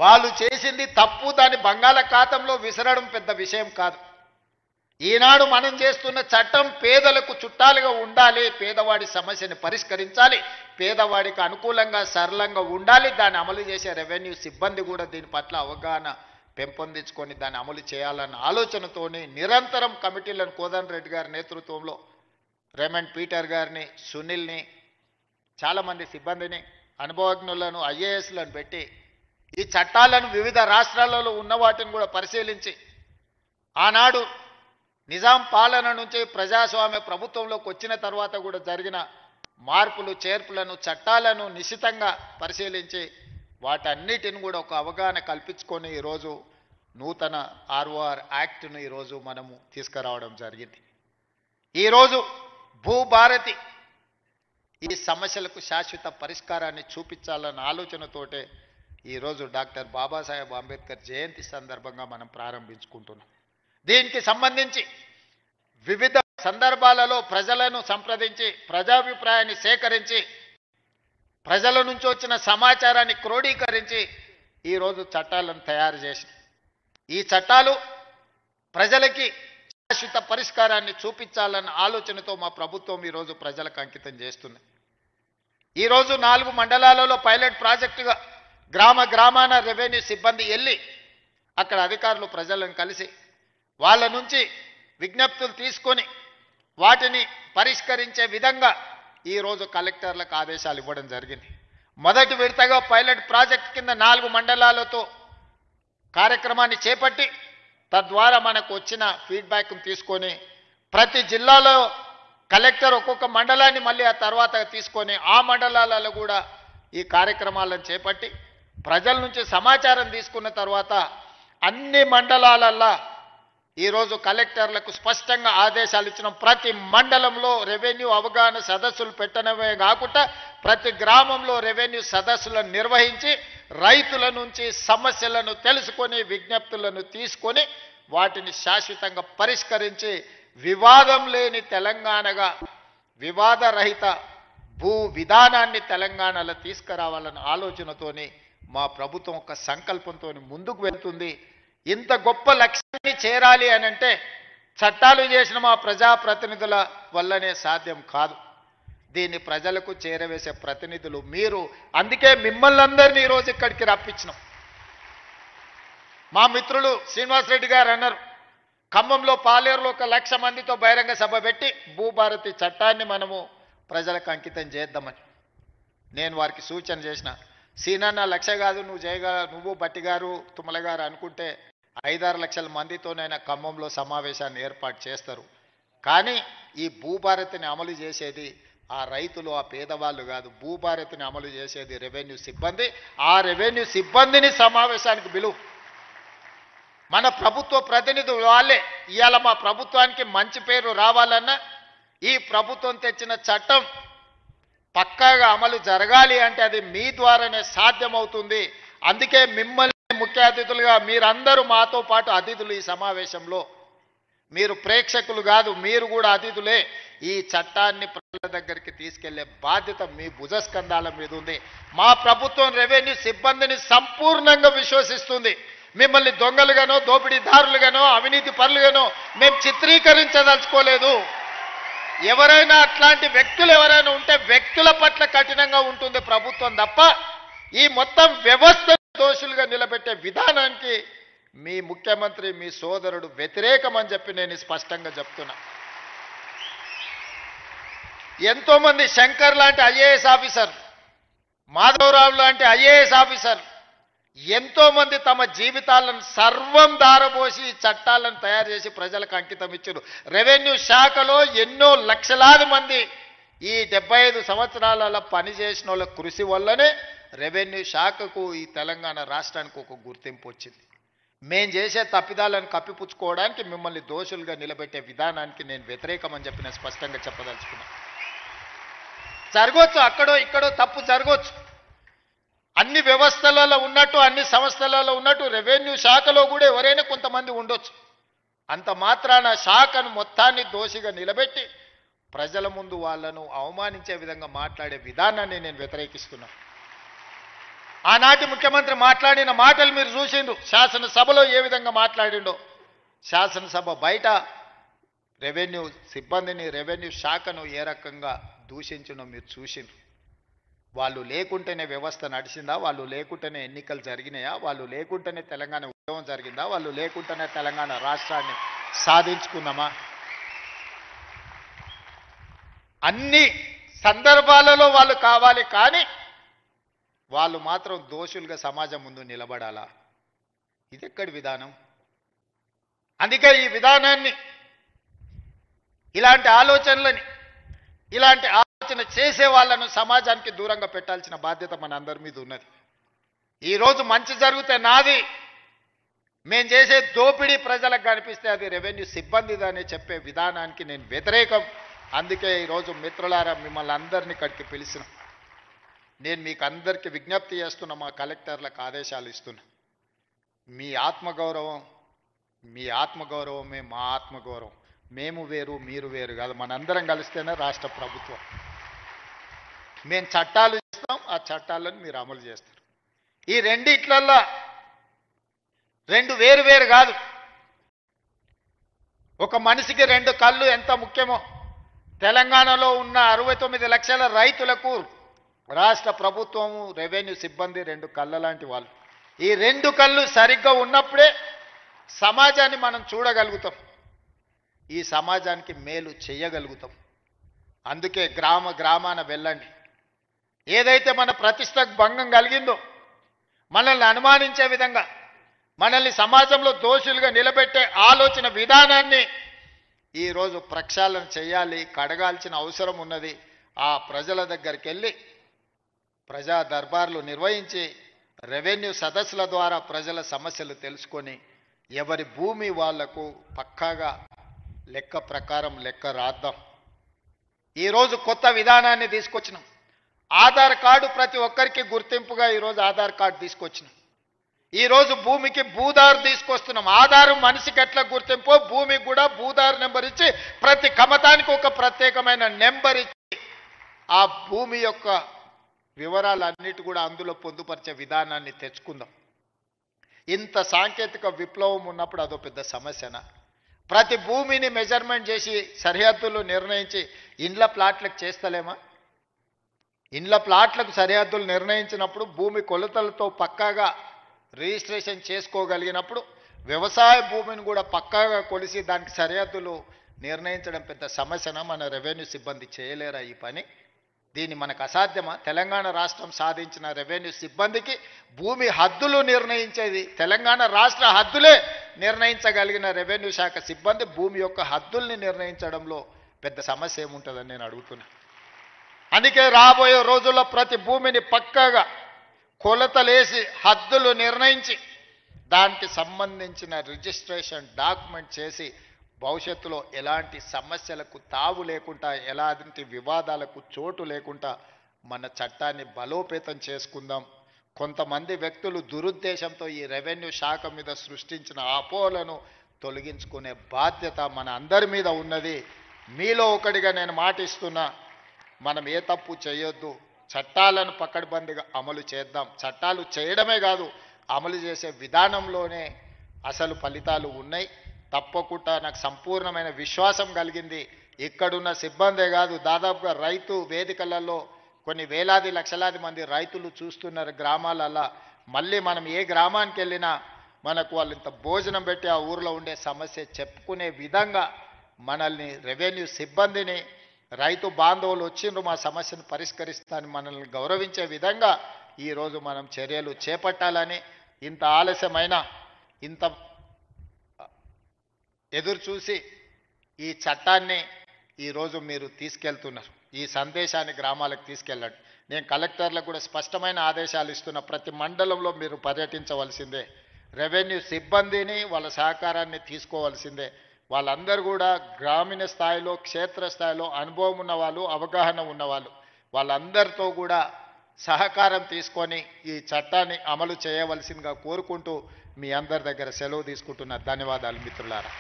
వాళ్ళు చేసింది తప్పు, దాన్ని బంగాళాఖాతంలో విసరడం పెద్ద విషయం కాదు. ఈనాడు మనం చేస్తున్న చట్టం పేదలకు చుట్టాలుగా ఉండాలి, పేదవాడి సమస్యని పరిష్కరించాలి, పేదవాడికి అనుకూలంగా సరళంగా ఉండాలి. దాన్ని అమలు చేసే రెవెన్యూ సిబ్బంది కూడా దీని పట్ల అవగాహన పెంపొందించుకొని దాన్ని అమలు చేయాలన్న ఆలోచనతోనే నిరంతరం కమిటీలను కోదండరెడ్డి గారి నేతృత్వంలో రేమండ్ పీటర్ గారిని, సునీల్ని, చాలామంది సిబ్బందిని, అనుభవజ్ఞులను, ఐఏఎస్లను పెట్టి ఈ చట్టాలను వివిధ రాష్ట్రాలలో ఉన్న వాటిని కూడా పరిశీలించి ఆనాడు నిజాం పాలన నుంచి ప్రజాస్వామ్య ప్రభుత్వంలోకి వచ్చిన తర్వాత కూడా జరిగిన మార్పులు చేర్పులను, చట్టాలను నిశితంగా పరిశీలించి వాటన్నిటిని కూడా ఒక అవగాహన కల్పించుకొని ఈరోజు నూతన ఆర్ఓఆర్ యాక్ట్ను ఈరోజు మనము తీసుకురావడం జరిగింది. ఈరోజు భూభారతి ఈ సమస్యలకు శాశ్వత పరిష్కారాన్ని చూపించాలన్న ఆలోచనతోటే ఈరోజు డాక్టర్ బాబాసాహెబ్ అంబేద్కర్ జయంతి సందర్భంగా మనం ప్రారంభించుకుంటున్నాం. దీనికి సంబంధించి వివిధ సందర్భాలలో ప్రజలను సంప్రదించి ప్రజాభిప్రాయాన్ని సేకరించి ప్రజల నుంచి వచ్చిన సమాచారాన్ని క్రోడీకరించి ఈరోజు చట్టాలను తయారు చేసి ఈ చట్టాలు ప్రజలకి శాశ్వత పరిష్కారాన్ని చూపించాలన్న ఆలోచనతో మా ప్రభుత్వం ఈరోజు ప్రజలకు అంకితం చేస్తుంది. ఈరోజు 4 మండలాలలో పైలట్ ప్రాజెక్టుగా గ్రామాన రెవెన్యూ సిబ్బంది వెళ్ళి అక్కడ అధికారులు ప్రజలను కలిసి వాళ్ళ నుంచి విజ్ఞప్తులు తీసుకొని వాటిని పరిష్కరించే విధంగా ఈరోజు కలెక్టర్లకు ఆదేశాలు ఇవ్వడం జరిగింది. మొదటి విడతగా పైలట్ ప్రాజెక్ట్ కింద 4 మండలాలతో కార్యక్రమాన్ని చేపట్టి తద్వారా మనకు వచ్చిన ఫీడ్బ్యాక్ను తీసుకొని ప్రతి జిల్లాలో కలెక్టర్ ఒక్కొక్క మండలాన్ని మళ్ళీ ఆ తర్వాత తీసుకొని ఆ మండలాలలో కూడా ఈ కార్యక్రమాలను చేపట్టి ప్రజల నుంచి సమాచారం తీసుకున్న తర్వాత అన్ని మండలాలల్లో ఈరోజు కలెక్టర్లకు స్పష్టంగా ఆదేశాలు ఇచ్చిన ప్రతి మండలంలో రెవెన్యూ అవగాహన సదస్సులు పెట్టడమే కాకుండా ప్రతి గ్రామంలో రెవెన్యూ సదస్సులను నిర్వహించి రైతుల నుంచి సమస్యలను తెలుసుకొని విజ్ఞప్తులను తీసుకొని వాటిని శాశ్వతంగా పరిష్కరించి వివాదం లేని తెలంగాణగా వివాదరహిత భూ విధానాన్ని తెలంగాణలో తీసుకురావాలన్న ఆలోచనతోని మా ప్రభుత్వం ఒక సంకల్పంతో ముందుకు వెళ్తుంది. ఇంత గొప్ప లక్ష్యాన్ని చేరాలి అనంటే చట్టాలు చేసిన మా ప్రజాప్రతినిధుల వల్లనే సాధ్యం కాదు. దీన్ని ప్రజలకు చేరవేసే ప్రతినిధులు మీరు. అందుకే మిమ్మల్ని అందరినీ ఈరోజు ఇక్కడికి రప్పించినాం. మా మిత్రులు శ్రీనివాసరెడ్డి గారు అన్నారు, ఖమ్మంలో పాలేరులో 1,00,000 మందితో బహిరంగ సభ పెట్టి భూభారతి చట్టాన్ని మనము ప్రజలకు అంకితం చేద్దామని నేను వారికి సూచన చేసిన. సీనన్న 1,00,000 కాదు, నువ్వు బట్టి గారు, తుమ్మల గారు అనుకుంటే 5-6 లక్షల మందితోనైనా ఖమ్మంలో సమావేశాన్ని ఏర్పాటు చేస్తారు. కానీ ఈ భూభారతిని అమలు చేసేది ఆ రైతులు, ఆ పేదవాళ్ళు కాదు. భూభారతిని అమలు చేసేది రెవెన్యూ సిబ్బంది. ఆ రెవెన్యూ సిబ్బందిని సమావేశానికి పిలువు. మన ప్రభుత్వ ప్రతినిధులు వాళ్ళే. ఇవాళ మా ప్రభుత్వానికి మంచి పేరు రావాలన్నా ఈ ప్రభుత్వం తెచ్చిన చట్టం పక్కాగా అమలు జరగాలి అంటే అది మీ ద్వారానే సాధ్యమవుతుంది. అందుకే మిమ్మల్ని ముఖ్య అతిథులుగా మీరందరూ మాతో పాటు అతిథులు. ఈ సమావేశంలో మీరు ప్రేక్షకులు కాదు, మీరు కూడా అతిథులే. ఈ చట్టాన్ని ప్రజల దగ్గరికి తీసుకెళ్లే బాధ్యత మీ భుజస్కంధాల మీద ఉంది. మా ప్రభుత్వం రెవెన్యూ సిబ్బందిని సంపూర్ణంగా విశ్వసిస్తుంది. మిమ్మల్ని దొంగలుగానో, దోపిడీదారులుగానో, అవినీతి పరులుగానో మేము చిత్రీకరించదలుచుకోలేదు. ఎవరైనా అట్లాంటి వ్యక్తులు ఎవరైనా ఉంటే వ్యక్తుల పట్ల కఠినంగా ఉంటుంది ప్రభుత్వం తప్ప ఈ మొత్తం వ్యవస్థ దోషులుగా నిలబెట్టే విధానానికి మీ ముఖ్యమంత్రి, మీ సోదరుడు వ్యతిరేకమని చెప్పి నేను స్పష్టంగా చెప్తున్నా. ఎంతో మంది శంకర్ లాంటి ఐఏఎస్ ఆఫీసర్, మాధవరావు లాంటి ఐఏఎస్ ఆఫీసర్ ఎంతో మంది తమ జీవితాలను సర్వం దారబోసి చట్టాలను తయారు చేసి ప్రజలకు అంకితం ఇచ్చారు. రెవెన్యూ శాఖలో ఎన్నో లక్షలాది మంది ఈ 75 సంవత్సరాల పనిచేసిన వాళ్ళ కృషి వల్లనే రెవెన్యూ శాఖకు ఈ తెలంగాణ రాష్ట్రానికి ఒక గుర్తింపు వచ్చింది. మేం చేసే తప్పిదాలను కప్పిపుచ్చుకోవడానికి మిమ్మల్ని దోషులుగా నిలబెట్టే విధానానికి నేను వ్యతిరేకమని చెప్పి నేను స్పష్టంగా చెప్పదలుచుకున్నా. జరగవచ్చు, అక్కడో ఇక్కడో తప్పు జరగవచ్చు. అన్ని వ్యవస్థలలో ఉన్నట్టు, అన్ని సంస్థలలో ఉన్నట్టు రెవెన్యూ శాఖలో కూడా ఎవరైనా కొంతమంది ఉండొచ్చు. అంత మాత్రాన శాఖను మొత్తాన్ని దోషిగా నిలబెట్టి ప్రజల ముందు వాళ్ళను అవమానించే విధంగా మాట్లాడే విధానాన్ని నేను వ్యతిరేకిస్తున్నా. ఆనాటి ముఖ్యమంత్రి మాట్లాడిన మాటలు మీరు చూసిండ్రు. శాసనసభలో ఏ విధంగా మాట్లాడిండో, శాసనసభ బయట రెవెన్యూ సిబ్బందిని, రెవెన్యూ శాఖను ఏ రకంగా దూషించడం మీరు చూసిండ్రు. వాళ్ళు లేకుంటేనే వ్యవస్థ నడిచిందా? వాళ్ళు లేకుంటేనే ఎన్నికలు జరిగినాయా? వాళ్ళు లేకుంటేనే తెలంగాణ ఉద్యమం జరిగిందా? వాళ్ళు లేకుంటేనే తెలంగాణ రాష్ట్రాన్ని సాధించుకున్నామా? అన్ని సందర్భాలలో వాళ్ళు కావాలి, కానీ వాళ్ళు మాత్రం దోషులుగా సమాజం ముందు నిలబడాలా? ఇది ఎక్కడి విధానం? అందుకే ఈ విధానాన్ని, ఇలాంటి ఆలోచనలని, ఇలాంటి ఆలోచన చేసే వాళ్ళను సమాజానికి దూరంగా పెట్టాల్సిన బాధ్యత మన అందరి మీద ఉన్నది. ఈరోజు మంచి జరిగితే నాది, మేం చేసే దోపిడీ ప్రజలకు కనిపిస్తే అది రెవెన్యూ సిబ్బందిదని చెప్పే విధానానికి నేను వ్యతిరేకం. అందుకే ఈరోజు మిత్రులారా మిమ్మల్ని అందరినీ ఇక్కడికి పిలిచిన, నేను మీకు అందరికీ విజ్ఞప్తి చేస్తున్నా, మా కలెక్టర్లకు ఆదేశాలు ఇస్తున్నా. మీ ఆత్మగౌరవమే మా ఆత్మగౌరవం. మేము వేరు, మీరు వేరు కాదు. మనందరం కలిస్తేనే రాష్ట్ర ప్రభుత్వం. మేము చట్టాలు చేస్తాం, ఆ చట్టాలను మీరు అమలు చేస్తారు. ఈ రెండిట్లల్లో రెండు వేరు వేరు కాదు. ఒక మనిషికి రెండు కళ్ళు ఎంత ముఖ్యమో, తెలంగాణలో ఉన్న 69 లక్షల రైతులకు రాష్ట్ర ప్రభుత్వము, రెవెన్యూ సిబ్బంది రెండు కళ్ళ లాంటి వాళ్ళు. ఈ రెండు కళ్ళు సరిగ్గా ఉన్నప్పుడే సమాజాన్ని మనం చూడగలుగుతాం, ఈ సమాజానికి మేలు చేయగలుగుతాం. అందుకే గ్రామాన వెళ్ళండి. ఏదైతే మన ప్రతిష్టకు భంగం కలిగిందో, మనల్ని అనుమానించే విధంగా, మనల్ని సమాజంలో దోషులుగా నిలబెట్టే ఆలోచన విధానాన్ని ఈరోజు ప్రక్షాళన చేయాలి, కడగాల్సిన అవసరం ఉన్నది. ఆ ప్రజల దగ్గరికి వెళ్ళి ప్రజా దర్బార్లు నిర్వహించి రెవెన్యూ సదస్సుల ద్వారా ప్రజల సమస్యలు తెలుసుకొని ఎవరి భూమి వాళ్లకు పక్కాగా లెక్క ప్రకారం లెక్క రాద్దాం. ఈరోజు కొత్త విధానాన్ని తీసుకొచ్చినాం. ఆధార్ కార్డు ప్రతి ఒక్కరికి గుర్తింపుగా ఈరోజు ఆధార్ కార్డు తీసుకొచ్చినాం. ఈరోజు భూమికి భూదారు తీసుకొస్తున్నాం. ఆధారం మనిషికి ఎట్లా గుర్తింపో భూమికి కూడా భూదారు నెంబర్ ఇచ్చి ప్రతి కమతానికి ఒక ప్రత్యేకమైన నెంబర్ ఇచ్చి ఆ భూమి యొక్క వివరాలన్నిటి కూడా అందులో పొందుపరిచే విధానాన్ని తెచ్చుకుందాం. ఇంత సాంకేతిక విప్లవం ఉన్నప్పుడు అదో పెద్ద సమస్యనా? ప్రతి భూమిని మెజర్మెంట్ చేసి సరిహద్దులు నిర్ణయించి ఇండ్ల ప్లాట్లకు చేస్తలేమా? ఇండ్ల ప్లాట్లకు సరిహద్దులు నిర్ణయించినప్పుడు భూమి కొలతలతో పక్కాగా రిజిస్ట్రేషన్ చేసుకోగలిగినప్పుడు వ్యవసాయ భూమిని కూడా పక్కాగా కొలిసి దానికి సరిహద్దులు నిర్ణయించడం పెద్ద సమస్యనా? మన రెవెన్యూ సిబ్బంది చేయలేరా ఈ పని? దీన్ని మనకు అసాధ్యమా? తెలంగాణ రాష్ట్రం సాధించిన రెవెన్యూ సిబ్బందికి భూమి హద్దులు నిర్ణయించేది, తెలంగాణ రాష్ట్ర హద్దులే నిర్ణయించగలిగిన రెవెన్యూ శాఖ సిబ్బంది భూమి యొక్క హద్దుల్ని నిర్ణయించడంలో పెద్ద సమస్య ఏముంటుందని నేను అడుగుతున్నా. అందుకే రాబోయే రోజుల్లో ప్రతి భూమిని పక్కాగా కొలతలేసి హద్దులు నిర్ణయించి దానికి సంబంధించిన రిజిస్ట్రేషన్ డాక్యుమెంట్ చేసి భవిష్యత్తులో ఎలాంటి సమస్యలకు తావు లేకుండా, ఎలాంటి వివాదాలకు చోటు లేకుండా మన చట్టాన్ని బలోపేతం చేసుకుందాం. కొంతమంది వ్యక్తులు దురుద్దేశంతో ఈ రెవెన్యూ శాఖ మీద సృష్టించిన అపోహలను తొలగించుకునే బాధ్యత మన అందరి మీద ఉన్నది. మీలో ఒకటిగా నేను మాటిస్తున్నా, మనం ఏ తప్పు చేయొద్దు, చట్టాలను పకడ్బందీగా అమలు చేద్దాం. చట్టాలు చేయడమే కాదు, అమలు చేసే విధానంలోనే అసలు ఫలితాలు ఉన్నాయి. తప్పకుండా నాకు సంపూర్ణమైన విశ్వాసం కలిగింది. ఇక్కడున్న సిబ్బందే కాదు, దాదాపుగా రైతు వేదికలలో కొన్ని వేలాది లక్షలాది మంది రైతులు చూస్తున్నారు గ్రామాలల్లో. మళ్ళీ మనం ఏ గ్రామానికి వెళ్ళినా మనకు వాళ్ళు ఇంత భోజనం పెట్టి ఆ ఊరిలో ఉండే సమస్య చెప్పుకునే విధంగా మనల్ని రెవెన్యూ సిబ్బందిని, రైతు బాంధవులు వచ్చిండ్రు మా సమస్యను పరిష్కరిస్తానని మనల్ని గౌరవించే విధంగా ఈరోజు మనం చర్యలు చేపట్టాలని, ఇంత ఆలస్యమైన, ఇంత ఎదురు చూసి ఈ చట్టాన్ని ఈరోజు మీరు తీసుకెళ్తున్నారు. ఈ సందేశాన్ని గ్రామాలకు తీసుకెళ్ళండి. నేను కలెక్టర్లకు కూడా స్పష్టమైన ఆదేశాలు ఇస్తున్నా. ప్రతి మండలంలో మీరు పర్యటించవలసిందే. రెవెన్యూ సిబ్బందిని వాళ్ళ సహకారాన్ని తీసుకోవాల్సిందే. వాళ్ళందరూ కూడా గ్రామీణ స్థాయిలో, క్షేత్ర స్థాయిలో అనుభవం ఉన్నవాళ్ళు, అవగాహన ఉన్నవాళ్ళు, వాళ్ళందరితో కూడా సహకారం తీసుకొని ఈ చట్టాన్ని అమలు చేయవలసిందిగా కోరుకుంటూ మీ అందరి దగ్గర సెలవు తీసుకుంటున్న ధన్యవాదాలు మిత్రులారా.